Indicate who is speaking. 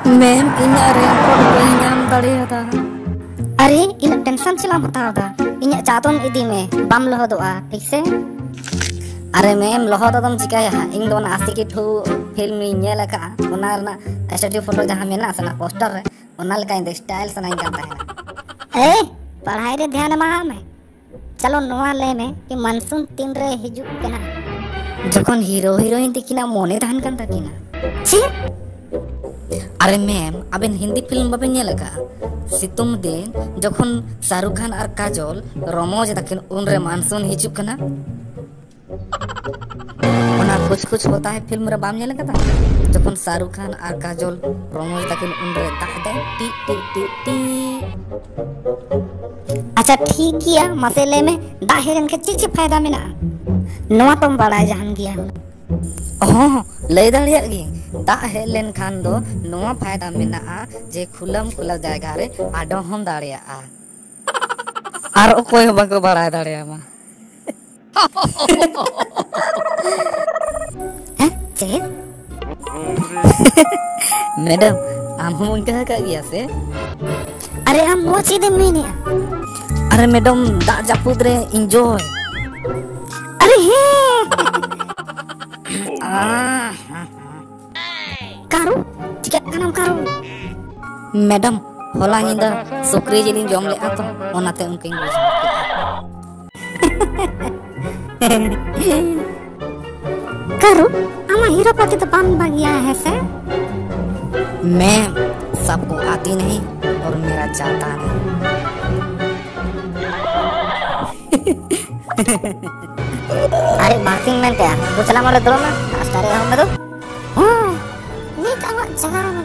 Speaker 1: Ma'am इन्हें raincoat बही नाम दाड़ेयादा।
Speaker 2: अरे इन टेंशन चला बतावदा इन्हें चातम इदी में बम लहदोआ ठीक से।
Speaker 1: अरे मैम लहदम चिकाया इन दोन आशिकी ठू फिल्म नेल का ओनारना स्टूडियो फोटो जहां मेना सना पोस्टर रे ओना लका इन स्टाइल सना इन करता है।
Speaker 2: ए पढ़ाई रे ध्यान मा में चलो नोआ ले में कि मानसून तीन रे हिजु केना
Speaker 1: जखन हीरो हीरोइन दिखिना मोने धान कान तकिना
Speaker 2: छी।
Speaker 1: अरे मैम अबेन हिंदी फिल्म बाबे नेल का सितुम दिन जखन शाहरुख खान और काजोल रोमोज तकिन उन रे मानसून हिजु कना ओना कुछ होता है फिल्म रे बाम नेल का जखन शाहरुख खान और काजोल रोमोज तकिन उन रे तादे टी टी टी टी।
Speaker 2: अच्छा ठीक किया मसले में दाहिरन के चीज फायदा में ना नोआ तुम बड़ा जहान गया
Speaker 1: ओह लय दाड़िया गी दा हेलेन खान दो नोआ फायदा मेना जे खुलम खुला जायगा रे आडो हम दाड़िया आर ओकोय बाको बड़ा दाड़िया मा
Speaker 2: हैं चे
Speaker 1: मैडम आम हम उनका का गया से।
Speaker 2: अरे हम वो चीज में
Speaker 1: अरे मैडम दा जापुद रे एंजॉय।
Speaker 2: अरे हे कारू चिका कानम कारू
Speaker 1: मैडम होला निंदा सुक्री जिलिन जम ले आ तो ओनाते उनकिन
Speaker 2: कारू आमा हीरो पति तो पान बगिया है से।
Speaker 1: मैम सबको आती नहीं और मेरा जाता नहीं।
Speaker 2: अरे मार्किंग में क्या कुछ ना बोले दो ना स्टार हम दो नी का जगह में